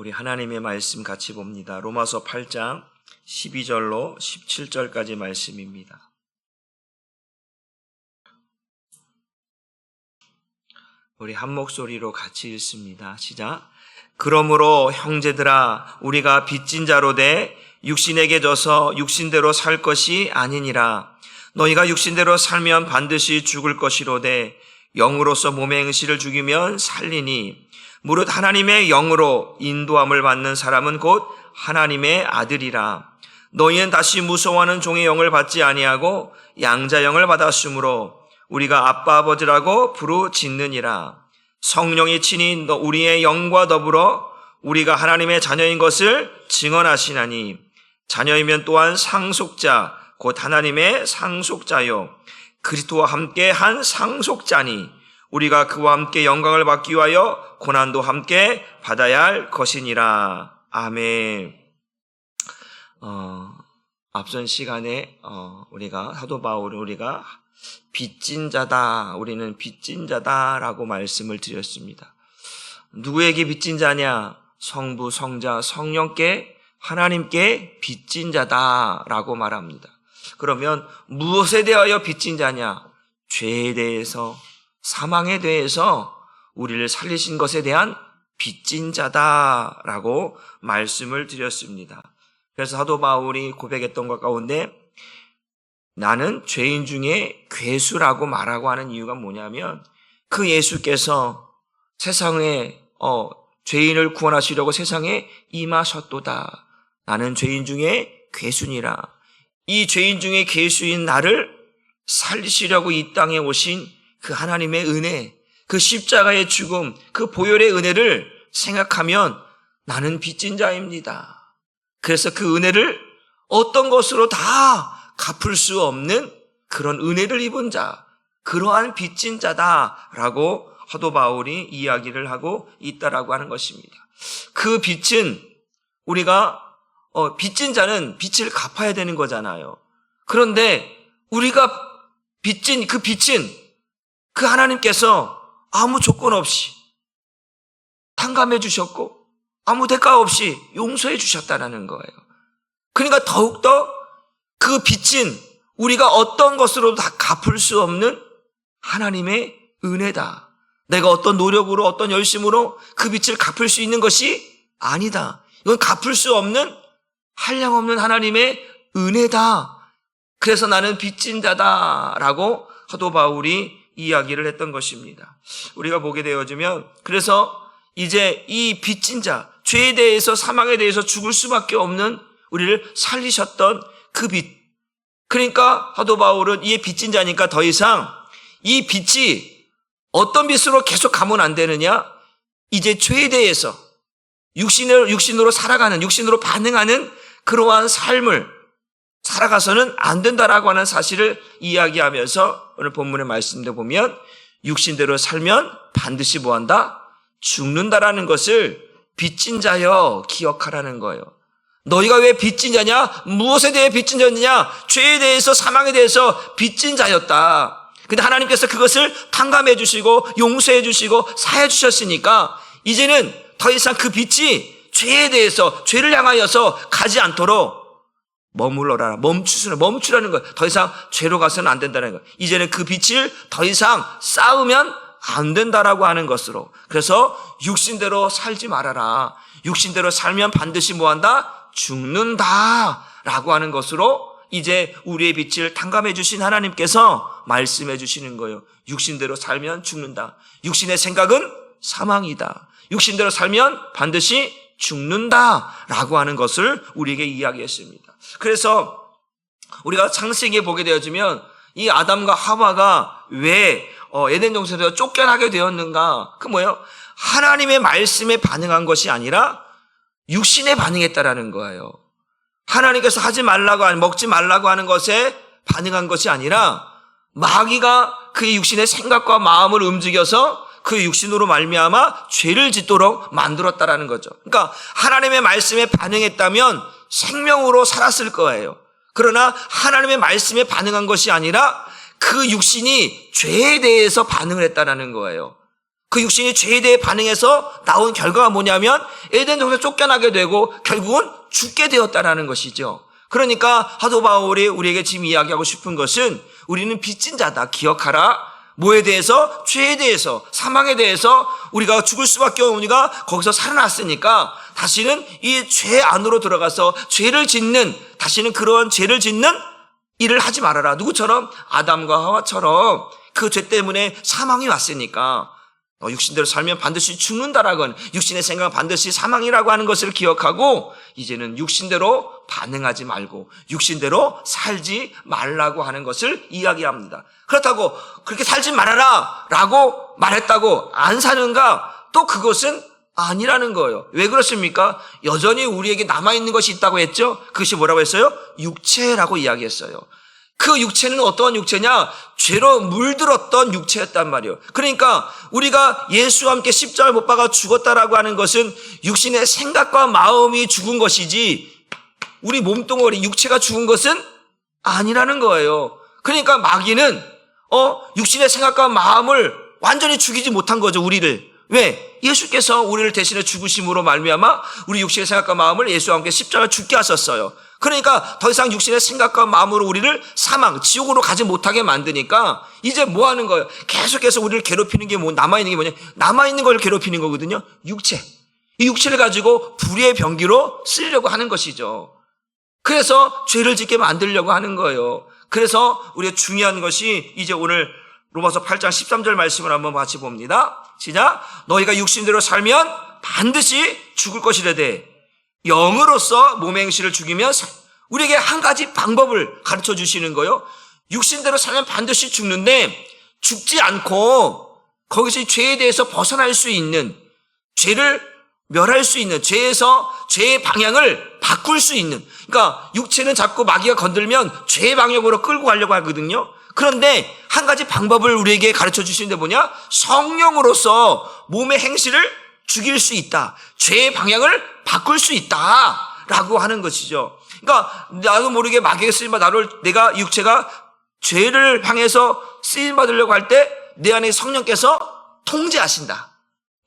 우리 하나님의 말씀 같이 봅니다. 로마서 8장 12절로 17절까지 말씀입니다. 우리 한 목소리로 같이 읽습니다. 시작. 그러므로 형제들아 우리가 빚진 자로 돼 육신에게 져서 육신대로 살 것이 아니니라. 너희가 육신대로 살면 반드시 죽을 것이로되 영으로서 몸의 행실을 죽이면 살리니 무릇 하나님의 영으로 인도함을 받는 사람은 곧 하나님의 아들이라. 너희는 다시 무서워하는 종의 영을 받지 아니하고 양자 영을 받았으므로 우리가 아빠 아버지라고 부르짖느니라. 성령이 친히 우리의 영과 더불어 우리가 하나님의 자녀인 것을 증언하시나니 자녀이면 또한 상속자 곧 하나님의 상속자요 그리스도와 함께 한 상속자니 우리가 그와 함께 영광을 받기 위하여 고난도 함께 받아야 할 것이니라. 아멘. 앞선 시간에 우리가 사도 바울은 우리가 빚진 자다, 우리는 빚진 자다라고 말씀을 드렸습니다. 누구에게 빚진 자냐? 성부, 성자, 성령께 하나님께 빚진 자다라고 말합니다. 그러면 무엇에 대하여 빚진 자냐? 죄에 대해서, 사망에 대해서 우리를 살리신 것에 대한 빚진 자다라고 말씀을 드렸습니다. 그래서 사도 바울이 고백했던 것 가운데 나는 죄인 중에 괴수라고 말하고 하는 이유가 뭐냐면 그 예수께서 세상에 죄인을 구원하시려고 세상에 임하셨도다. 나는 죄인 중에 괴수니라. 이 죄인 중에 괴수인 나를 살리시려고 이 땅에 오신 그 하나님의 은혜, 그 십자가의 죽음, 그 보혈의 은혜를 생각하면 나는 빚진 자입니다. 그래서 그 은혜를 어떤 것으로 다 갚을 수 없는 그런 은혜를 입은 자, 그러한 빚진 자다라고 사도 바울이 이야기를 하고 있다라고 하는 것입니다. 그 빚은 우리가 빚진 자는 빚을 갚아야 되는 거잖아요. 그런데 우리가 빚진 그 빚은 그 하나님께서 아무 조건 없이 탕감해 주셨고 아무 대가 없이 용서해 주셨다는 거예요. 그러니까 더욱더 그 빚은 우리가 어떤 것으로도 다 갚을 수 없는 하나님의 은혜다. 내가 어떤 노력으로 어떤 열심으로 그 빚을 갚을 수 있는 것이 아니다. 이건 갚을 수 없는 한량없는 하나님의 은혜다. 그래서 나는 빚진 자다라고 사도 바울이 이야기를 했던 것입니다. 우리가 보게 되어지면 그래서 이제 이 빚진 자, 죄에 대해서 사망에 대해서 죽을 수밖에 없는 우리를 살리셨던 그 빚. 그러니까 사도 바울은 이게 빚진 자니까 더 이상 이 빚이 어떤 빚으로 계속 가면 안 되느냐? 이제 죄에 대해서 육신으로 살아가는, 육신으로 반응하는 그러한 삶을 살아가서는 안 된다라고 하는 사실을 이야기하면서 오늘 본문의 말씀도 보면 육신대로 살면 반드시 뭐한다? 죽는다라는 것을 빚진 자여 기억하라는 거예요. 너희가 왜 빚진 자냐? 무엇에 대해 빚진 자냐? 죄에 대해서 사망에 대해서 빚진 자였다. 근데 하나님께서 그것을 탕감해 주시고 용서해 주시고 사해 주셨으니까 이제는 더 이상 그 빚이 죄에 대해서 죄를 향하여서 가지 않도록 머물러라. 멈추라는 거예요. 더 이상 죄로 가서는 안 된다는 거예요. 이제는 그 빚을 더 이상 쌓으면 안 된다라고 하는 것으로. 그래서 육신대로 살지 말아라. 육신대로 살면 반드시 뭐한다? 죽는다라고 하는 것으로 이제 우리의 빚을 탕감해 주신 하나님께서 말씀해 주시는 거예요. 육신대로 살면 죽는다. 육신의 생각은 사망이다. 육신대로 살면 반드시 죽는다라고 하는 것을 우리에게 이야기했습니다. 그래서 우리가 창세기에 보게 되어지면 이 아담과 하와가 왜 에덴 동산에서 쫓겨나게 되었는가? 그 뭐예요? 하나님의 말씀에 반응한 것이 아니라 육신에 반응했다라는 거예요. 하나님께서 하지 말라고 하는, 먹지 말라고 하는 것에 반응한 것이 아니라 마귀가 그의 육신의 생각과 마음을 움직여서 그 육신으로 말미암아 죄를 짓도록 만들었다라는 거죠. 그러니까 하나님의 말씀에 반응했다면 생명으로 살았을 거예요. 그러나 하나님의 말씀에 반응한 것이 아니라 그 육신이 죄에 대해서 반응을 했다라는 거예요. 그 육신이 죄에 대해 반응해서 나온 결과가 뭐냐면 에덴 동산에 쫓겨나게 되고 결국은 죽게 되었다라는 것이죠. 그러니까 사도 바울이 우리에게 지금 이야기하고 싶은 것은 우리는 빚진 자다. 기억하라. 뭐에 대해서? 죄에 대해서, 사망에 대해서 우리가 죽을 수밖에 없으니까 거기서 살아났으니까 다시는 이 죄 안으로 들어가서 죄를 짓는, 다시는 그런 죄를 짓는 일을 하지 말아라. 누구처럼? 아담과 하와처럼 그 죄 때문에 사망이 왔으니까 육신대로 살면 반드시 죽는다라고 하는, 육신의 생각은 반드시 사망이라고 하는 것을 기억하고 이제는 육신대로 반응하지 말고 육신대로 살지 말라고 하는 것을 이야기합니다. 그렇다고 그렇게 살지 말아라 라고 말했다고 안 사는가? 또 그것은 아니라는 거예요. 왜 그렇습니까? 여전히 우리에게 남아있는 것이 있다고 했죠. 그것이 뭐라고 했어요? 육체라고 이야기했어요. 그 육체는 어떠한 육체냐? 죄로 물들었던 육체였단 말이에요. 그러니까 우리가 예수와 함께 십자가에 못 박아 죽었다라고 하는 것은 육신의 생각과 마음이 죽은 것이지 우리 몸뚱어리 육체가 죽은 것은 아니라는 거예요. 그러니까 마귀는 육신의 생각과 마음을 완전히 죽이지 못한 거죠, 우리를. 왜? 예수께서 우리를 대신해 죽으심으로 말미암아 우리 육신의 생각과 마음을 예수와 함께 십자가에 죽게 하셨어요. 그러니까 더 이상 육신의 생각과 마음으로 우리를 사망, 지옥으로 가지 못하게 만드니까 이제 뭐 하는 거예요? 계속해서 우리를 괴롭히는 게 남아있는 게 뭐냐? 남아있는 걸 괴롭히는 거거든요. 육체. 이 육체를 가지고 불의의 병기로 쓰려고 하는 것이죠. 그래서 죄를 짓게 만들려고 하는 거예요. 그래서 우리가 중요한 것이 이제 오늘 로마서 8장 13절 말씀을 한번 같이 봅니다. 시작. 너희가 육신대로 살면 반드시 죽을 것이라되 영으로서 몸의 행실을 죽이면, 우리에게 한 가지 방법을 가르쳐 주시는 거예요. 육신대로 살면 반드시 죽는데 죽지 않고 거기서 죄에 대해서 벗어날 수 있는, 죄를 멸할 수 있는, 죄의 방향을 바꿀 수 있는, 그러니까 육체는 자꾸 마귀가 건들면 죄의 방향으로 끌고 가려고 하거든요. 그런데 한 가지 방법을 우리에게 가르쳐 주시는데 뭐냐? 성령으로서 몸의 행실을 죽일 수 있다. 죄의 방향을 바꿀 수 있다라고 하는 것이죠. 그러니까 나도 모르게 마귀가 쓰임받아 내가 육체가 죄를 향해서 쓰임받으려고 할 때 내 안에 성령께서 통제하신다.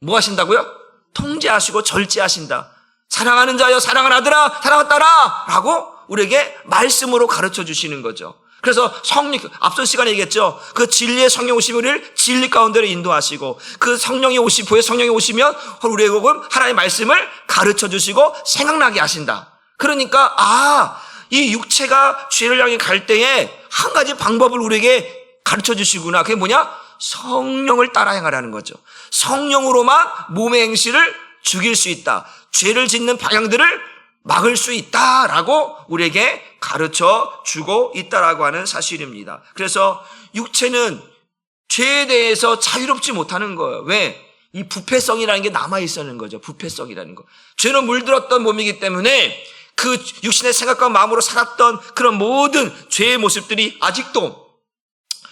뭐 하신다고요? 통제하시고 절제하신다. 사랑하는 자여 사랑하는 아들아 사랑하는 딸아 라고 우리에게 말씀으로 가르쳐 주시는 거죠. 그래서 성령, 앞선 시간에 얘기했죠. 그 진리의 성령 오시면 우리를 진리 가운데로 인도하시고, 그 성령이 후에 성령이 오시면 우리에게 하나님의 말씀을 가르쳐 주시고 생각나게 하신다. 그러니까 이 육체가 죄를 향해 갈 때에 한 가지 방법을 우리에게 가르쳐 주시구나. 그게 뭐냐? 성령을 따라 행하라는 거죠. 성령으로만 몸의 행실을 죽일 수 있다. 죄를 짓는 방향들을 막을 수 있다라고 우리에게 가르쳐 주고 있다라고 하는 사실입니다. 그래서 육체는 죄에 대해서 자유롭지 못하는 거예요. 왜? 이 부패성이라는 게 남아있었는 거죠. 부패성이라는 거. 죄로 물들었던 몸이기 때문에 그 육신의 생각과 마음으로 살았던 그런 모든 죄의 모습들이 아직도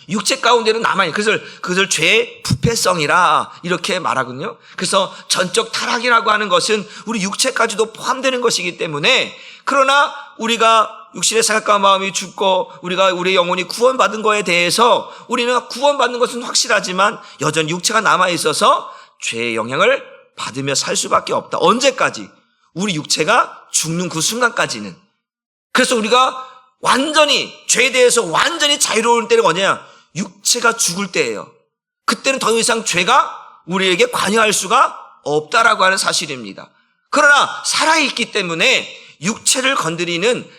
육체 가운데는 남아있는, 그것을 죄의 부패성이라 이렇게 말하거든요. 그래서 전적 타락이라고 하는 것은 우리 육체까지도 포함되는 것이기 때문에, 그러나 우리가 육신의 생각과 마음이 죽고 우리가 우리의 영혼이 구원받은 거에 대해서 우리는 구원받는 것은 확실하지만 여전히 육체가 남아있어서 죄의 영향을 받으며 살 수밖에 없다. 언제까지? 우리 육체가 죽는 그 순간까지는. 그래서 우리가 완전히 죄에 대해서 완전히 자유로울 때가 뭐냐? 육체가 죽을 때예요. 그때는 더 이상 죄가 우리에게 관여할 수가 없다라고 하는 사실입니다. 그러나 살아있기 때문에 육체를 건드리는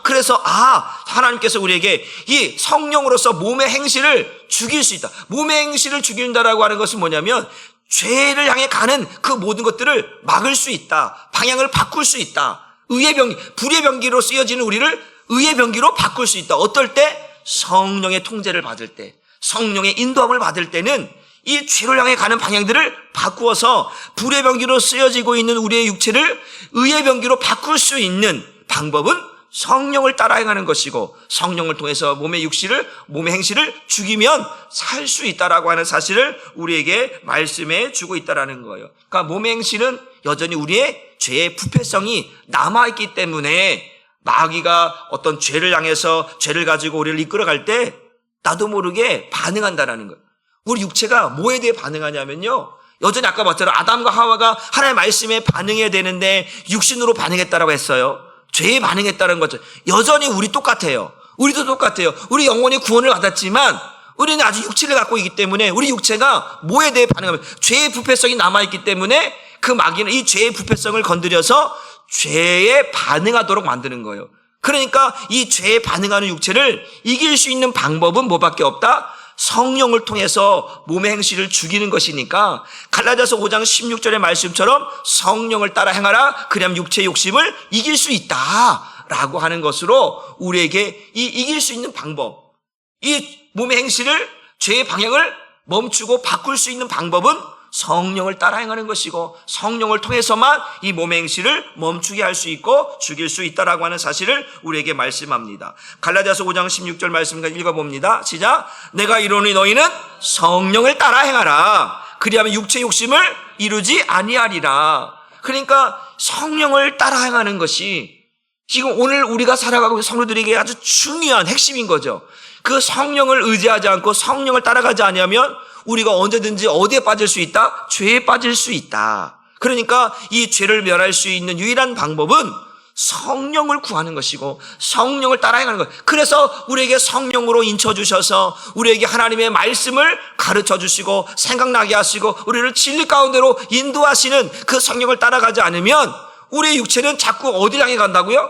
그래서 하나님께서 우리에게 이 성령으로서 몸의 행실을 죽일 수 있다. 몸의 행실을 죽인다라고 하는 것은 뭐냐면 죄를 향해 가는 그 모든 것들을 막을 수 있다. 방향을 바꿀 수 있다. 불의 병기로 쓰여지는 우리를 의의 병기로 바꿀 수 있다. 어떨 때? 성령의 통제를 받을 때, 성령의 인도함을 받을 때는 이 죄를 향해 가는 방향들을 바꾸어서 불의 병기로 쓰여지고 있는 우리의 육체를 의의 병기로 바꿀 수 있는 방법은 성령을 따라 행하는 것이고, 성령을 통해서 몸의 행실을 죽이면 살 수 있다라고 하는 사실을 우리에게 말씀해 주고 있다라는 거예요. 그러니까 몸의 행실은 여전히 우리의 죄의 부패성이 남아있기 때문에 마귀가 어떤 죄를 향해서 죄를 가지고 우리를 이끌어갈 때 나도 모르게 반응한다라는 거예요. 우리 육체가 뭐에 대해 반응하냐면요, 여전히 아까 봤잖아요. 아담과 하와가 하나님의 말씀에 반응해야 되는데 육신으로 반응했다라고 했어요. 죄에 반응했다는 거죠. 여전히 우리 똑같아요. 우리도 똑같아요. 우리 영혼이 구원을 받았지만 우리는 아직 육체를 갖고 있기 때문에 우리 육체가 뭐에 대해 반응하면 죄의 부패성이 남아있기 때문에 그 마귀는 이 죄의 부패성을 건드려서 죄에 반응하도록 만드는 거예요. 그러니까 이 죄에 반응하는 육체를 이길 수 있는 방법은 뭐밖에 없다? 성령을 통해서 몸의 행실을 죽이는 것이니까 갈라디아서 5장 16절의 말씀처럼 성령을 따라 행하라. 그리하면 육체의 욕심을 이길 수 있다라고 하는 것으로 우리에게 이 이길 수 있는 방법, 이 몸의 행실을, 죄의 방향을 멈추고 바꿀 수 있는 방법은 성령을 따라 행하는 것이고 성령을 통해서만 이 몸의 행실을 멈추게 할 수 있고 죽일 수 있다라고 하는 사실을 우리에게 말씀합니다. 갈라디아서 5장 16절 말씀 읽어봅니다. 시작. 내가 이르노니 너희는 성령을 따라 행하라. 그리하면 육체 욕심을 이루지 아니하리라. 그러니까 성령을 따라 행하는 것이 지금 오늘 우리가 살아가고 있는 성도들에게 아주 중요한 핵심인 거죠. 그 성령을 의지하지 않고 성령을 따라가지 않으면 우리가 언제든지 어디에 빠질 수 있다? 죄에 빠질 수 있다. 그러니까 이 죄를 멸할 수 있는 유일한 방법은 성령을 구하는 것이고 성령을 따라 행하는 것. 그래서 우리에게 성령으로 인쳐주셔서 우리에게 하나님의 말씀을 가르쳐주시고 생각나게 하시고 우리를 진리 가운데로 인도하시는 그 성령을 따라가지 않으면 우리의 육체는 자꾸 어디를 향해 간다고요?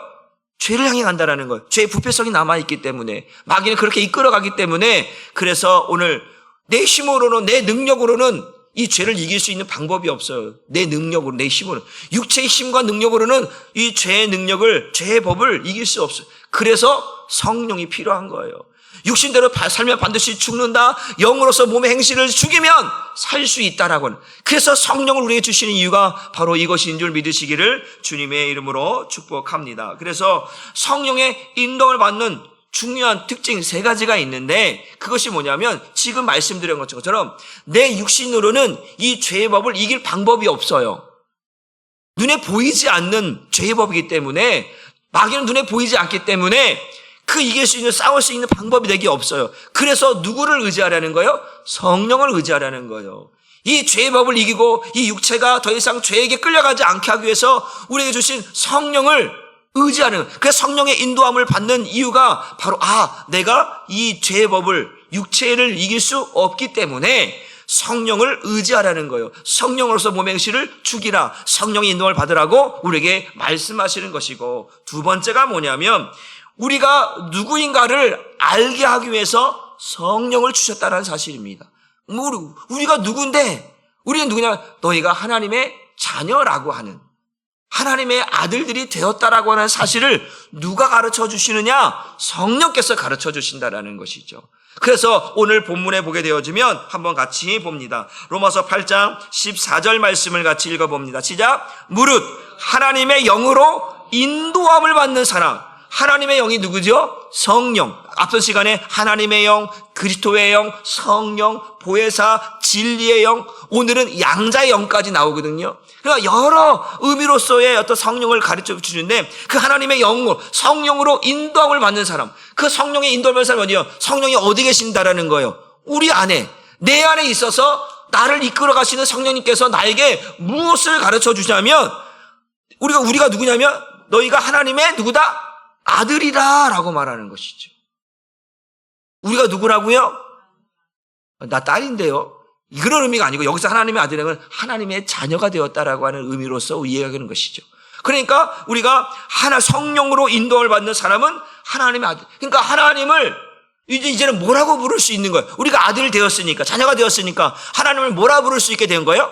죄를 향해 간다라는 거예요. 죄의 부패성이 남아있기 때문에 마귀는 그렇게 이끌어가기 때문에 그래서 오늘 내 힘으로는 내 능력으로는 이 죄를 이길 수 있는 방법이 없어요. 내 능력으로 내 힘으로 육체의 힘과 능력으로는 이 죄의 능력을 죄의 법을 이길 수 없어요. 그래서 성령이 필요한 거예요. 육신대로 살면 반드시 죽는다. 영으로서 몸의 행실을 죽이면 살 수 있다라고 하는. 그래서 성령을 우리에게 주시는 이유가 바로 이것인 줄 믿으시기를 주님의 이름으로 축복합니다. 그래서 성령의 인도를 받는 중요한 특징 3가지가 있는데 그것이 뭐냐면 지금 말씀드린 것처럼 내 육신으로는 이 죄의 법을 이길 방법이 없어요. 눈에 보이지 않는 죄의 법이기 때문에 마귀는 눈에 보이지 않기 때문에 그 이길 수 있는 싸울 수 있는 방법이 되게 없어요. 그래서 누구를 의지하라는 거예요? 성령을 의지하라는 거예요. 이 죄의 법을 이기고 이 육체가 더 이상 죄에게 끌려가지 않게 하기 위해서 우리에게 주신 성령을 의지하는, 그 성령의 인도함을 받는 이유가 바로 내가 이 죄의 법을 육체를 이길 수 없기 때문에 성령을 의지하라는 거예요. 성령으로서 몸의 행실을 죽이라. 성령의 인도함을 받으라고 우리에게 말씀하시는 것이고, 2번째가 뭐냐면 우리가 누구인가를 알게 하기 위해서 성령을 주셨다는 사실입니다. 우리가 누군데? 우리는 누구냐? 너희가 하나님의 자녀라고 하는, 하나님의 아들들이 되었다라고 하는 사실을 누가 가르쳐 주시느냐? 성령께서 가르쳐 주신다라는 것이죠. 그래서 오늘 본문에 보게 되어지면 한번 같이 봅니다. 로마서 8장 14절 말씀을 같이 읽어봅니다. 시작. 무릇 하나님의 영으로 인도함을 받는 사람. 하나님의 영이 누구죠? 성령. 앞선 시간에 하나님의 영, 그리스도의 영, 성령, 보혜사, 진리의 영, 오늘은 양자의 영까지 나오거든요. 그러니까 여러 의미로서의 어떤 성령을 가르쳐 주는데 그 하나님의 영으로, 성령으로 인도함을 받는 사람, 그 성령의 인도함을 받는 사람은 어디요? 성령이 어디 계신다라는 거예요? 우리 안에, 내 안에 있어서 나를 이끌어 가시는 성령님께서 나에게 무엇을 가르쳐 주냐면 우리가 누구냐면 너희가 하나님의 누구다? 아들이다 라고 말하는 것이죠. 우리가 누구라고요? 나 딸인데요. 그런 의미가 아니고 여기서 하나님의 아들은 하나님의 자녀가 되었다라고 하는 의미로서 이해하는 것이죠. 그러니까 우리가 성령으로 인도를 받는 사람은 하나님의 아들. 그러니까 하나님을 이제는 뭐라고 부를 수 있는 거예요? 우리가 아들 되었으니까, 자녀가 되었으니까 하나님을 뭐라 부를 수 있게 된 거예요?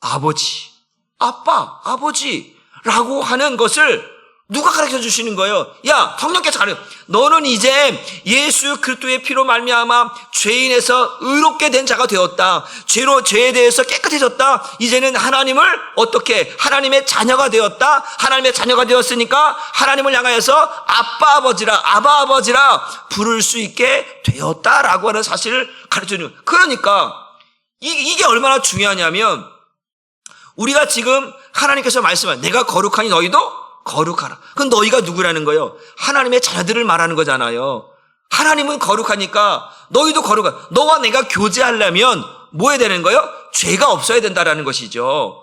아버지, 아빠, 아버지라고 하는 것을 누가 가르쳐 주시는 거예요? 야, 성령께서 가르쳐. 너는 이제 예수 그리스도의 피로 말미암아 죄인에서 의롭게 된 자가 되었다. 죄에 대해서 깨끗해졌다. 이제는 하나님을 어떻게? 하나님의 자녀가 되었다. 하나님의 자녀가 되었으니까 하나님을 향하여서 아빠 아버지라 부를 수 있게 되었다라고 하는 사실을 가르쳐 주는. 그러니까 이게 얼마나 중요하냐면 우리가 지금 하나님께서 말씀하신 내가 거룩하니 너희도 거룩하라. 그건 너희가 누구라는 거예요? 하나님의 자녀들을 말하는 거잖아요. 하나님은 거룩하니까 너희도 거룩하. 너와 내가 교제하려면 뭐 해야 되는 거예요? 죄가 없어야 된다라는 것이죠.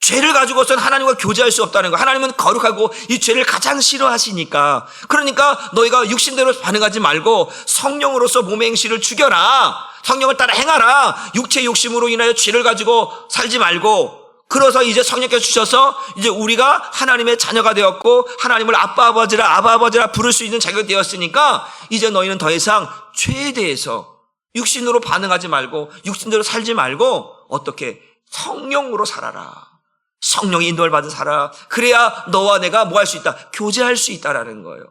죄를 가지고선 하나님과 교제할 수 없다는 거. 하나님은 거룩하고 이 죄를 가장 싫어하시니까. 그러니까 너희가 육신대로 반응하지 말고 성령으로서 몸의 행실을 죽여라. 성령을 따라 행하라. 육체의 욕심으로 인하여 죄를 가지고 살지 말고. 그래서 이제 성령께서 주셔서 이제 우리가 하나님의 자녀가 되었고 하나님을 아빠 아버지라 부를 수 있는 자격이 되었으니까 이제 너희는 더 이상 죄에 대해서 육신으로 반응하지 말고 육신대로 살지 말고 어떻게 성령으로 살아라. 성령의 인도를 받은 살아. 그래야 너와 내가 뭐 할 수 있다? 교제할 수 있다라는 거예요.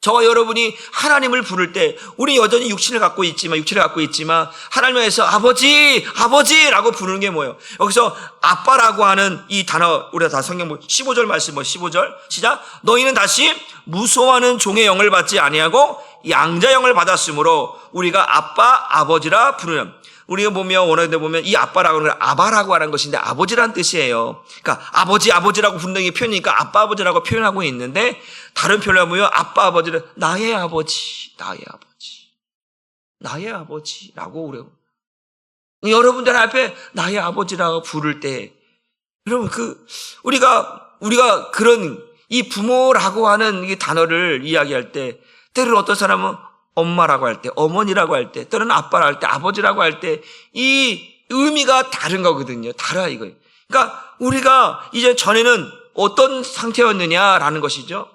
저와 여러분이 하나님을 부를 때 우리 여전히 육체를 갖고 있지만 하나님에서 아버지라고 부르는 게 뭐예요? 여기서 아빠라고 하는 이 단어 우리가 다 성경 15절 말씀 15절 시작. 너희는 다시 무소하는 종의 영을 받지 아니하고 양자 영을 받았으므로 우리가 아빠 아버지라 부르는. 우리가 보면 원어대 보면 이 아빠라고 하는 걸 아바라고 하는 것인데 아버지란 뜻이에요. 그러니까 아버지라고 부르는 게 표현이니까 아빠 아버지라고 표현하고 있는데 다른 표현을 보면 아빠 아버지는 나의 아버지라고 우려. 여러분들 앞에 나의 아버지라고 부를 때 여러분 우리가 그런 이 부모라고 하는 이 단어를 이야기할 때 때로는 어떤 사람은 엄마라고 할 때, 어머니라고 할 때, 또는 아빠라고 할 때, 아버지라고 할 때, 이 의미가 다른 거거든요. 달라, 이거. 그러니까 우리가 이제 전에는 어떤 상태였느냐라는 것이죠.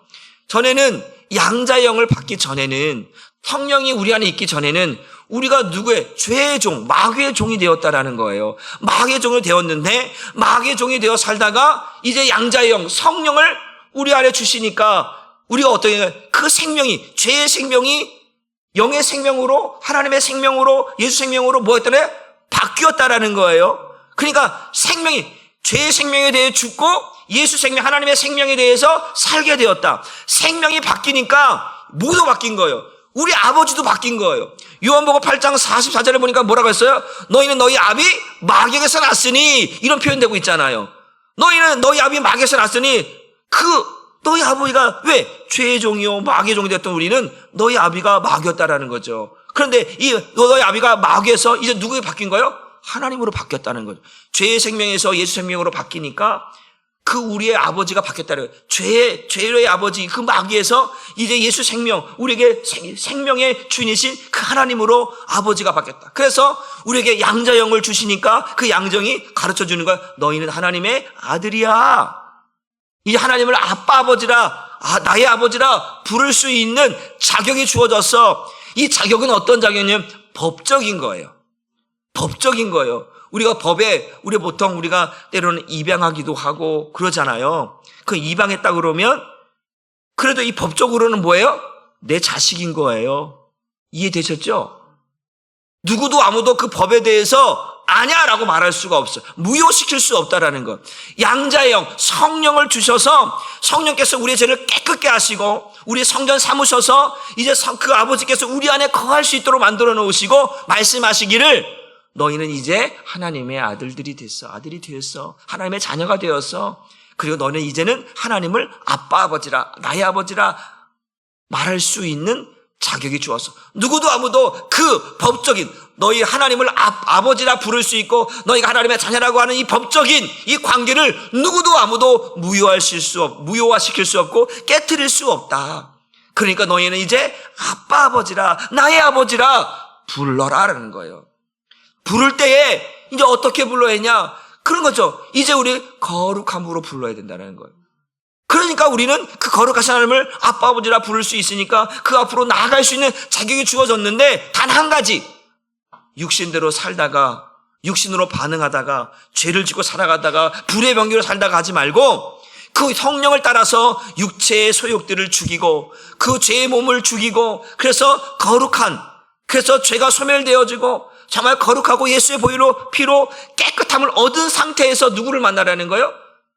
전에는 양자의 영을 받기 전에는, 성령이 우리 안에 있기 전에는 우리가 누구의 죄의 종, 마귀의 종이 되었다라는 거예요. 마귀의 종이 되었는데, 마귀의 종이 되어 살다가 이제 양자의 영, 성령을 우리 안에 주시니까 우리가 어떻게, 그 생명이, 죄의 생명이 영의 생명으로 하나님의 생명으로 예수 생명으로 뭐 했다네? 바뀌었다라는 거예요. 그러니까 생명이 죄의 생명에 대해 죽고 예수 생명 하나님의 생명에 대해서 살게 되었다. 생명이 바뀌니까 모두 바뀐 거예요. 우리 아버지도 바뀐 거예요. 요한복음 8장 44절에 보니까 뭐라고 했어요? 너희는 너희 아비 마귀에게서 났으니 이런 표현되고 있잖아요. 너희는 너희 아비 마귀에게서 났으니 너희 아버지가 왜 죄의 종이요 마귀의 종이 됐던 우리는 너희 아비가 마귀였다라는 거죠. 그런데 너희 아비가 마귀에서 이제 누구에 바뀐 거예요? 하나님으로 바뀌었다는 거죠. 죄의 생명에서 예수 생명으로 바뀌니까 그 우리의 아버지가 바뀌었다는 거예요. 죄의 아버지 그 마귀에서 이제 예수 생명 우리에게 생명의 주인이신 그 하나님으로 아버지가 바뀌었다. 그래서 우리에게 양자영을 주시니까 그 양정이 가르쳐 주는 거야. 너희는 하나님의 아들이야. 이 하나님을 아빠 아버지라 나의 아버지라 부를 수 있는 자격이 주어졌어. 이 자격은 어떤 자격이냐면 법적인 거예요. 우리가 우리 보통 우리가 때로는 입양하기도 하고 그러잖아요. 그 입양했다 그러면 그래도 이 법적으로는 뭐예요? 내 자식인 거예요. 이해되셨죠? 누구도 아무도 그 법에 대해서 아냐라고 말할 수가 없어요. 무효시킬 수 없다라는 것. 양자의 영, 성령을 주셔서 성령께서 우리의 죄를 깨끗게 하시고 우리의 성전 삼으셔서 이제 그 아버지께서 우리 안에 거할 수 있도록 만들어 놓으시고 말씀하시기를 너희는 이제 하나님의 아들이 되었어. 하나님의 자녀가 되었어. 그리고 너는 이제는 하나님을 아빠 아버지라 나의 아버지라 말할 수 있는 자격이 주었어. 누구도 아무도 그 법적인 너희 하나님을 아버지라 부를 수 있고 너희가 하나님의 자녀라고 하는 이 법적인 이 관계를 누구도 아무도 무효화시킬 수 없고 깨트릴 수 없다. 그러니까 너희는 이제 아빠 아버지라 나의 아버지라 불러라라는 거예요. 부를 때에 이제 어떻게 불러야 하냐? 그런 거죠. 이제 우리 거룩함으로 불러야 된다는 거예요. 그러니까 우리는 그 거룩하신 하나님을 아빠 아버지라 부를 수 있으니까 그 앞으로 나아갈 수 있는 자격이 주어졌는데 단 한 가지 육신대로 살다가 육신으로 반응하다가 죄를 짓고 살아가다가 불의 병기로 살다가 하지 말고 그 성령을 따라서 육체의 소욕들을 죽이고 그 죄의 몸을 죽이고 그래서 죄가 소멸되어지고 정말 거룩하고 예수의 피로 깨끗함을 얻은 상태에서 누구를 만나라는 거예요?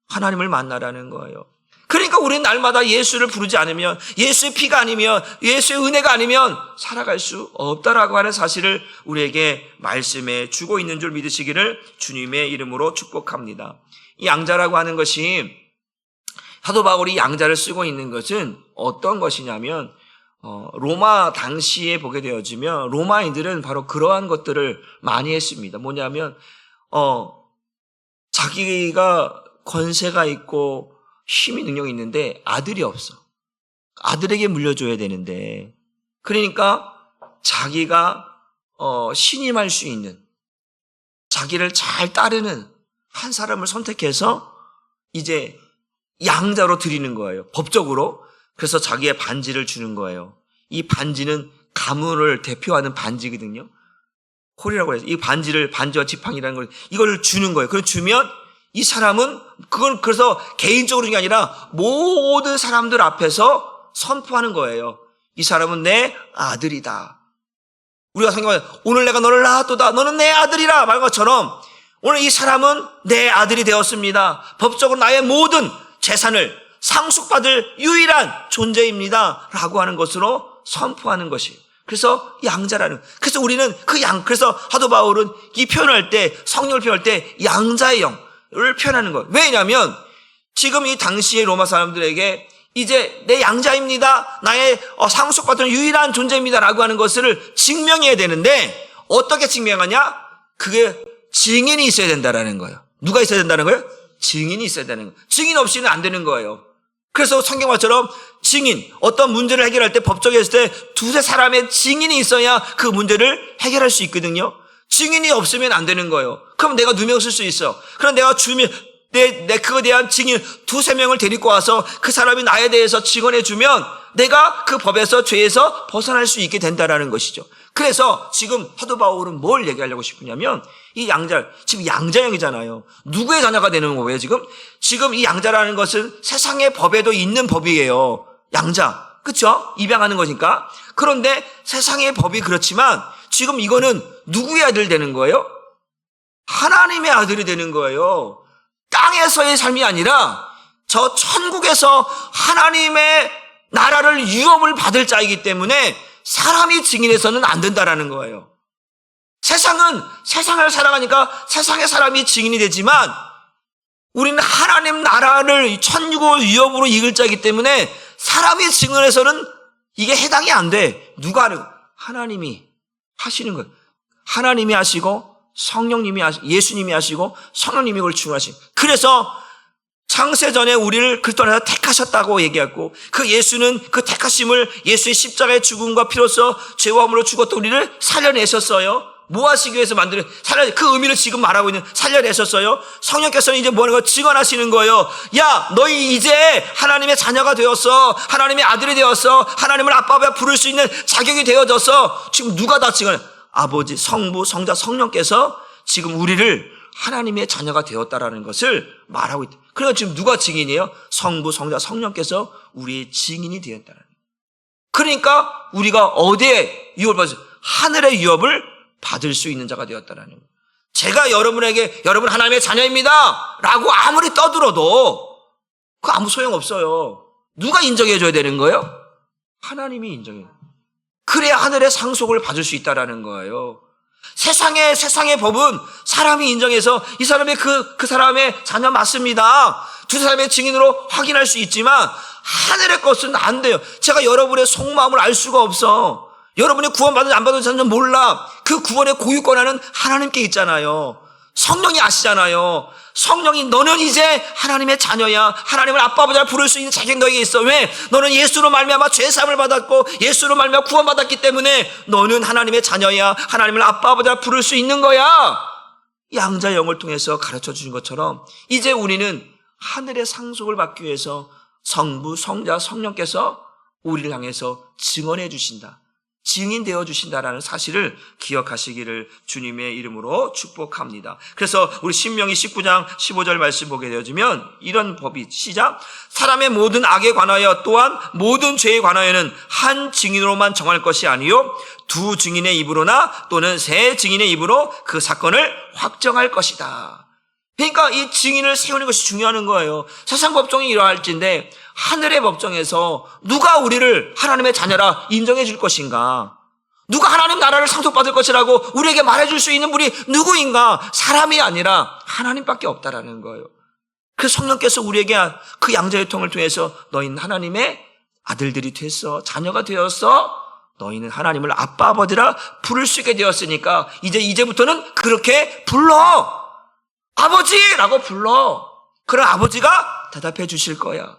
하나님을 만나라는 거예요. 그러니까 우리는 날마다 예수를 부르지 않으면 예수의 피가 아니면 예수의 은혜가 아니면 살아갈 수 없다라고 하는 사실을 우리에게 말씀해 주고 있는 줄 믿으시기를 주님의 이름으로 축복합니다. 이 양자라고 하는 것이 사도 바울이 양자를 쓰고 있는 것은 어떤 것이냐면 로마 당시에 보게 되어지면 로마인들은 바로 그러한 것들을 많이 했습니다. 뭐냐면 자기가 권세가 있고 힘이 능력이 있는데 아들이 없어. 아들에게 물려줘야 되는데 그러니까 자기가 신임할 수 있는 자기를 잘 따르는 한 사람을 선택해서 이제 양자로 드리는 거예요. 법적으로. 그래서 자기의 반지를 주는 거예요. 이 반지는 가문을 대표하는 반지거든요. 홀이라고 해서 이 반지와 지팡이라는 걸 이걸 주는 거예요. 그걸 주면 이 사람은 그걸 그래서 개인적으로 주는 게 아니라 모든 사람들 앞에서 선포하는 거예요. 이 사람은 내 아들이다. 우리가 성경에 오늘 내가 너를 낳았도다. 너는 내 아들이라 말한 것처럼 오늘 이 사람은 내 아들이 되었습니다. 법적으로 나의 모든 재산을 상속받을 유일한 존재입니다. 라고 하는 것으로 선포하는 것이에요. 그래서 양자라는. 그래서 우리는 그래서 사도 바울은 이 표현할 때, 성령을 표현할 때 양자의 영을 표현하는 거예요. 왜냐하면 지금 이 당시의 로마 사람들에게 이제 내 양자입니다. 나의 상속받은 유일한 존재입니다. 라고 하는 것을 증명해야 되는데 어떻게 증명하냐? 그게 증인이 있어야 된다라는 거예요. 누가 있어야 된다는 거예요? 증인이 있어야 되는 거예요. 증인 없이는 안 되는 거예요. 그래서 성경말처럼 증인, 어떤 문제를 해결할 때 법적에 있을 때 두세 사람의 증인이 있어야 그 문제를 해결할 수 있거든요. 증인이 없으면 안 되는 거예요. 그럼 내가 누명 쓸 수 있어. 그럼 내가 그거에 대한 증인 두세 명을 데리고 와서 그 사람이 나에 대해서 증언해 주면 내가 그 법에서 죄에서 벗어날 수 있게 된다라는 것이죠. 그래서 지금 사도 바울은 뭘 얘기하려고 싶으냐면 이 양자, 지금 양자형이잖아요. 누구의 자녀가 되는 거예요, 지금? 지금 이 양자라는 것은 세상의 법에도 있는 법이에요. 양자. 그쵸? 입양하는 거니까. 그런데 세상의 법이 그렇지만 지금 이거는 누구의 아들 되는 거예요? 하나님의 아들이 되는 거예요. 땅에서의 삶이 아니라 저 천국에서 하나님의 나라를 유업을 받을 자이기 때문에 사람이 증인해서는 안 된다라는 거예요. 세상은 세상을 살아가니까 세상의 사람이 증인이 되지만 우리는 하나님 나라를 천국을 유업으로 이끌 자이기 때문에 사람이 증언해서는 이게 해당이 안 돼. 누가 하는 거예요? 하나님이 하시는 거예요. 하나님이 하시고 성령님이 하시고 예수님이 하시고 성령님이 그걸 중요하시고 그래서 창세전에 우리를 그리스도 안에서 택하셨다고 얘기했고 그 예수는 그 택하심을 예수의 십자가의 죽음과 피로써 죄와 허물로 죽었던 우리를 살려내셨어요. 뭐 하시기 위해서 그 의미를 지금 말하고 있는 살려내셨어요. 성령께서는 이제 뭐 하는 거 증언하시는 거예요. 야, 너희 이제 하나님의 자녀가 되었어. 하나님의 아들이 되었어. 하나님을 아빠가 부를 수 있는 자격이 되어졌어. 지금 누가 다 증언해? 아버지, 성부, 성자, 성령께서 지금 우리를 하나님의 자녀가 되었다라는 것을 말하고 있다. 그러니까 지금 누가 증인이에요? 성부, 성자, 성령께서 우리의 증인이 되었다는 거예요. 그러니까 우리가 어디에 유업을 받을 수 있어요? 하늘의 유업을 받을 수 있는 자가 되었다는 거예요. 제가 여러분에게 여러분 하나님의 자녀입니다 라고 아무리 떠들어도 그거 아무 소용없어요. 누가 인정해 줘야 되는 거예요? 하나님이 인정해요. 그래야 하늘의 상속을 받을 수 있다라는 거예요. 세상의 법은 사람이 인정해서 이 사람의 그 사람의 자녀 맞습니다. 두 사람의 증인으로 확인할 수 있지만 하늘의 것은 안 돼요. 제가 여러분의 속마음을 알 수가 없어. 여러분이 구원받는지 안 받는지 저는 몰라. 그 구원의 고유 권한은 하나님께 있잖아요. 성령이 아시잖아요. 성령이 너는 이제 하나님의 자녀야. 하나님을 아빠 아버지라 부를 수 있는 자격 너에게 있어. 왜? 너는 예수로 말미암아 죄사함을 받았고 예수로 말미암아 구원받았기 때문에 너는 하나님의 자녀야. 하나님을 아빠 아버지라 부를 수 있는 거야. 양자 영을 통해서 가르쳐 주신 것처럼 이제 우리는 하늘의 상속을 받기 위해서 성부, 성자, 성령께서 우리를 향해서 증언해 주신다. 증인되어 주신다라는 사실을 기억하시기를 주님의 이름으로 축복합니다. 그래서 우리 신명기 19장 15절 말씀 보게 되어지면 이런 법이 시작. 사람의 모든 악에 관하여 또한 모든 죄에 관하여는 한 증인으로만 정할 것이 아니요 두 증인의 입으로나 또는 세 증인의 입으로 그 사건을 확정할 것이다. 그러니까 이 증인을 세우는 것이 중요한 거예요. 세상 법정이 이러할진데 하늘의 법정에서 누가 우리를 하나님의 자녀라 인정해 줄 것인가? 누가 하나님 나라를 상속받을 것이라고 우리에게 말해줄 수 있는 분이 누구인가? 사람이 아니라 하나님밖에 없다라는 거예요. 그 성령께서 우리에게 그 양자의 통을 통해서 너희는 하나님의 아들들이 됐어. 자녀가 되었어. 너희는 하나님을 아빠 아버지라 부를 수 있게 되었으니까 이제부터는 그렇게 불러. 아버지라고 불러. 그럼 아버지가 대답해 주실 거야.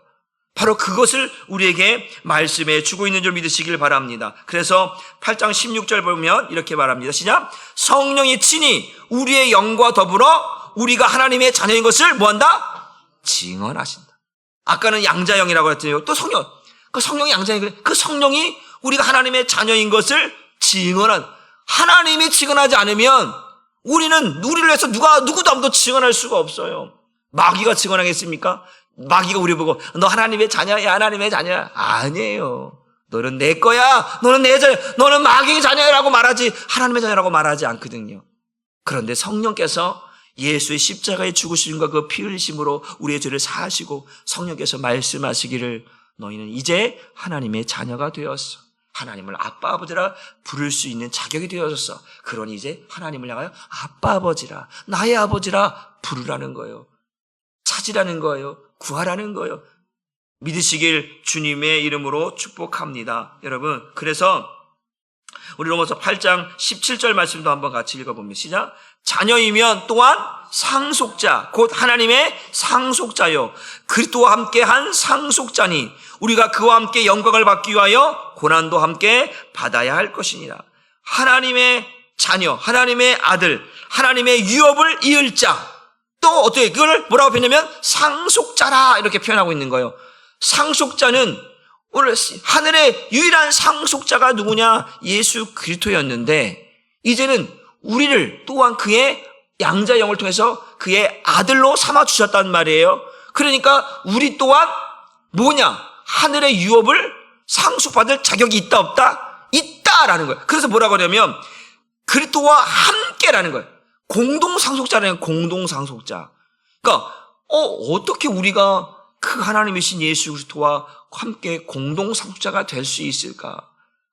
바로 그것을 우리에게 말씀해 주고 있는 줄 믿으시길 바랍니다. 그래서 8장 16절 보면 이렇게 말합니다. 시작. 성령이 친히 우리의 영과 더불어 우리가 하나님의 자녀인 것을 뭐한다? 증언하신다. 아까는 양자영이라고 했더니 또 성령. 그 성령이 양자영. 그 성령이 우리가 하나님의 자녀인 것을 증언한. 하나님이 증언하지 않으면 우리를 위해서 누구도 아무도 증언할 수가 없어요. 마귀가 증언하겠습니까? 마귀가 우리 보고 너 하나님의 자녀야, 하나님의 자녀야. 아니에요. 너는 내 거야. 너는 내 자녀. 너는 마귀의 자녀라고 말하지 하나님의 자녀라고 말하지 않거든요. 그런데 성령께서 예수의 십자가의 죽으심과 그 피 흘리심으로 우리의 죄를 사하시고 성령께서 말씀하시기를 너희는 이제 하나님의 자녀가 되었어. 하나님을 아빠 아버지라 부를 수 있는 자격이 되어졌어. 그러니 이제 하나님을 향하여 아빠 아버지라, 나의 아버지라 부르라는 거예요. 찾으라는 거예요. 구하라는 거예요. 믿으시길 주님의 이름으로 축복합니다. 여러분, 그래서 우리 로마서 8장 17절 말씀도 한번 같이 읽어봅니다. 시작. 자녀이면 또한 상속자, 곧 하나님의 상속자요, 그리스도와 함께한 상속자니 우리가 그와 함께 영광을 받기 위하여 고난도 함께 받아야 할 것이니라. 하나님의 자녀, 하나님의 아들, 하나님의 유업을 이을 자, 또 어떻게 그걸 뭐라고 표현하면 상속자라 이렇게 표현하고 있는 거예요. 상속자는 오늘 하늘의 유일한 상속자가 누구냐? 예수 그리스도였는데 이제는 우리를 또한 그의 양자영을 통해서 그의 아들로 삼아주셨단 말이에요. 그러니까 우리 또한 뭐냐? 하늘의 유업을 상속받을 자격이 있다 없다? 있다라는 거예요. 그래서 뭐라고 하냐면 그리스도와 함께라는 거예요. 공동상속자라는 공동상속자. 그러니까 어떻게 우리가 그 하나님이신 예수 그리스도와 함께 공동상속자가 될 수 있을까?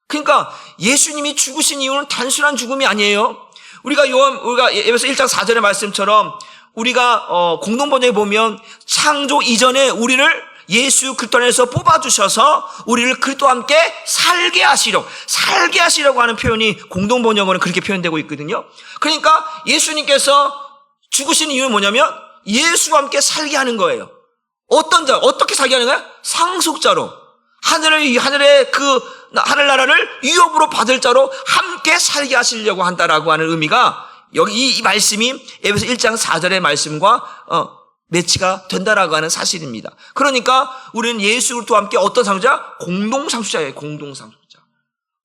그러니까 예수님이 죽으신 이유는 단순한 죽음이 아니에요. 우리가 에베소 1장 4절의 말씀처럼 우리가 공동번역에 보면 창조 이전에 우리를 예수 그리스도 안에서 뽑아주셔서 우리를 그리스도와 함께 살게 하시려고 하는 표현이 공동번역어는 그렇게 표현되고 있거든요. 그러니까 예수님께서 죽으신 이유는 뭐냐면 예수와 함께 살게 하는 거예요. 어떻게 살게 하는 거야? 상속자로. 하늘의 그 하늘나라를 유업으로 받을 자로 함께 살게 하시려고 한다라고 하는 의미가 여기 이 말씀이 에베소 1장 4절의 말씀과 매치가 된다라고 하는 사실입니다. 그러니까 우리는 예수 그리스도와 함께 어떤 상속자? 공동상속자예요. 공동상속자.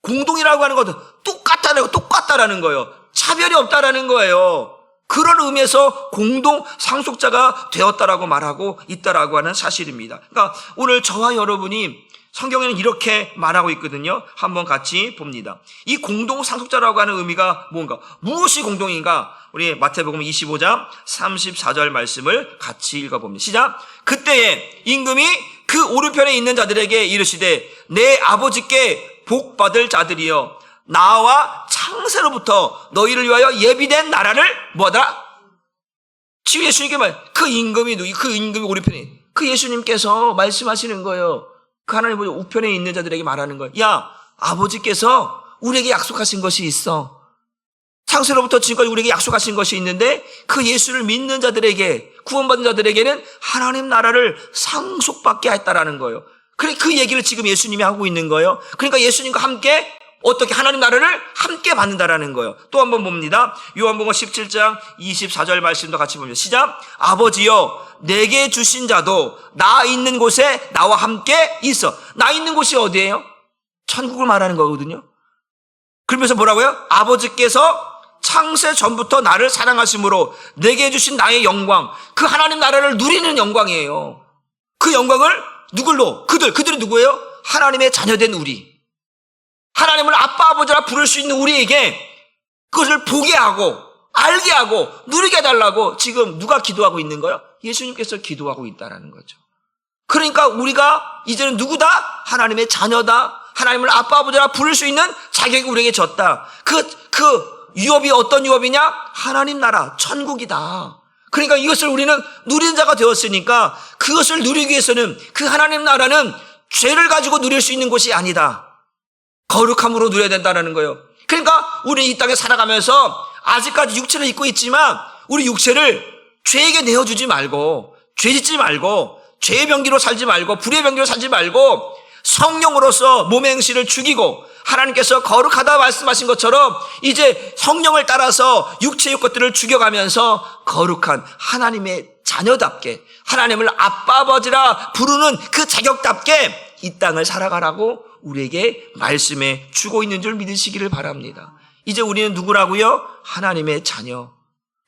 공동이라고 하는 것은 똑같다라는 거예요. 차별이 없다라는 거예요. 그런 의미에서 공동상속자가 되었다라고 말하고 있다라고 하는 사실입니다. 그러니까 오늘 저와 여러분이 성경에는 이렇게 말하고 있거든요. 한번 같이 봅니다. 이 공동상속자라고 하는 의미가 뭔가? 무엇이 공동인가? 우리 마태복음 25장 34절 말씀을 같이 읽어봅니다. 시작. 그때에 임금이 그 오른편에 있는 자들에게 이르시되 내 아버지께 복받을 자들이여 나와 창세로부터 너희를 위하여 예비된 나라를 뭐하더라? 지금 예수님께 그 임금이 오른편에 그 예수님께서 말씀하시는 거예요. 그 하나님 우편에 있는 자들에게 말하는 거예요. 야, 아버지께서 우리에게 약속하신 것이 있어. 창세로부터 지금까지 우리에게 약속하신 것이 있는데 그 예수를 믿는 자들에게, 구원받은 자들에게는 하나님 나라를 상속받게 했다라는 거예요. 그 얘기를 지금 예수님이 하고 있는 거예요. 그러니까 예수님과 함께 어떻게 하나님 나라를 함께 받는다라는 거예요. 또 한번 봅니다. 요한복음 17장 24절 말씀도 같이 봅니다. 시작. 아버지여 내게 주신 자도 나 있는 곳에 나와 함께 있어. 나 있는 곳이 어디예요? 천국을 말하는 거거든요. 그러면서 뭐라고요? 아버지께서 창세 전부터 나를 사랑하심으로 내게 주신 나의 영광, 그 하나님 나라를 누리는 영광이에요. 그 영광을 누굴로? 그들이 누구예요? 하나님의 자녀된 우리. 하나님을 아빠 아버지라 부를 수 있는 우리에게 그것을 보게 하고 알게 하고 누리게 해달라고 지금 누가 기도하고 있는 거예요? 예수님께서 기도하고 있다라는 거죠. 그러니까 우리가 이제는 누구다? 하나님의 자녀다. 하나님을 아빠 아버지라 부를 수 있는 자격이 우리에게 졌다. 그 유업이 어떤 유업이냐? 하나님 나라, 천국이다. 그러니까 이것을 우리는 누리는 자가 되었으니까 그것을 누리기 위해서는 그 하나님 나라는 죄를 가지고 누릴 수 있는 것이 아니다. 거룩함으로 누려야 된다는 거예요. 그러니까 우리 이 땅에 살아가면서 아직까지 육체를 입고 있지만 우리 육체를 죄에게 내어주지 말고, 죄 짓지 말고, 죄의 병기로 살지 말고, 불의 병기로 살지 말고 성령으로서 몸의 행실을 죽이고, 하나님께서 거룩하다 말씀하신 것처럼 이제 성령을 따라서 육체의 것들을 죽여가면서 거룩한 하나님의 자녀답게, 하나님을 아빠 아버지라 부르는 그 자격답게 이 땅을 살아가라고 우리에게 말씀해 주고 있는 줄 믿으시기를 바랍니다. 이제 우리는 누구라고요? 하나님의 자녀.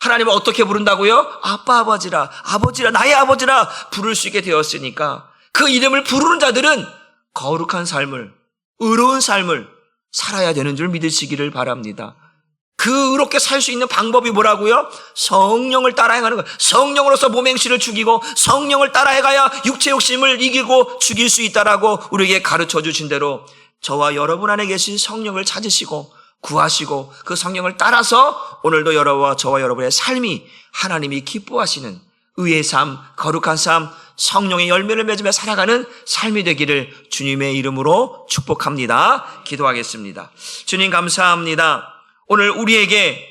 하나님을 어떻게 부른다고요? 아빠 아버지라, 아버지라, 나의 아버지라 부를 수 있게 되었으니까 그 이름을 부르는 자들은 거룩한 삶을, 의로운 삶을 살아야 되는 줄 믿으시기를 바랍니다. 그 의롭게 살 수 있는 방법이 뭐라고요? 성령을 따라 행하는 거예요. 성령으로서 몸의 행실을 죽이고 성령을 따라 해가야 육체 욕심을 이기고 죽일 수 있다라고 우리에게 가르쳐 주신 대로 저와 여러분 안에 계신 성령을 찾으시고 구하시고 그 성령을 따라서 오늘도 저와 여러분의 삶이 하나님이 기뻐하시는 의의 삶, 거룩한 삶, 성령의 열매를 맺으며 살아가는 삶이 되기를 주님의 이름으로 축복합니다. 기도하겠습니다. 주님 감사합니다. 오늘 우리에게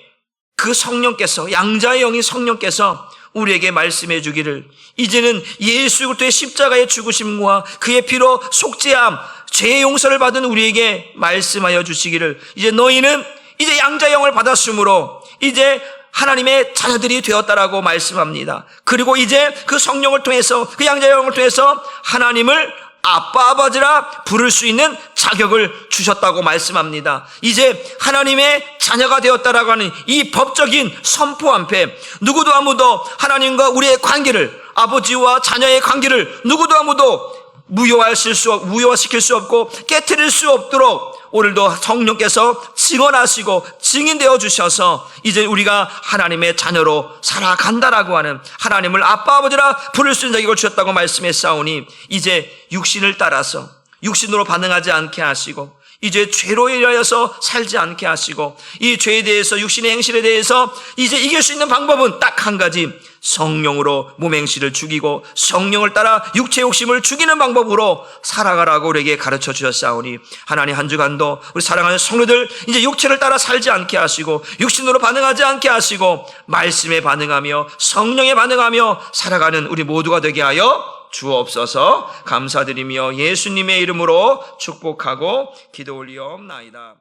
그 성령께서, 양자의 영인 성령께서 우리에게 말씀해 주기를, 이제는 예수 그리스도의 십자가의 죽으심과 그의 피로 속죄함, 죄의 용서를 받은 우리에게 말씀하여 주시기를, 이제 너희는 이제 양자의 영을 받았으므로 이제 하나님의 자녀들이 되었다라고 말씀합니다. 그리고 이제 그 성령을 통해서, 그 양자의 영을 통해서 하나님을 아빠 아버지라 부를 수 있는 자격을 주셨다고 말씀합니다. 이제 하나님의 자녀가 되었다라고 하는 이 법적인 선포 앞에 누구도 아무도 하나님과 우리의 관계를, 아버지와 자녀의 관계를 누구도 아무도 무효화시킬 수 없고 깨트릴 수 없도록 오늘도 성령께서 증언하시고 증인되어 주셔서 이제 우리가 하나님의 자녀로 살아간다라고 하는, 하나님을 아빠 아버지라 부를 수 있는 자격을 주셨다고 말씀했사오니 이제 육신을 따라서 육신으로 반응하지 않게 하시고, 이제 죄로 인하여서 살지 않게 하시고, 이 죄에 대해서, 육신의 행실에 대해서 이제 이길 수 있는 방법은 딱 한 가지, 성령으로 몸의 행실을 죽이고 성령을 따라 육체 욕심을 죽이는 방법으로 살아가라고 우리에게 가르쳐 주셨사오니 하나님 한 주간도 우리 사랑하는 성도들 이제 육체를 따라 살지 않게 하시고 육신으로 반응하지 않게 하시고 말씀에 반응하며 성령에 반응하며 살아가는 우리 모두가 되게 하여 주옵소서. 감사드리며 예수님의 이름으로 축복하고 기도 올리옵나이다.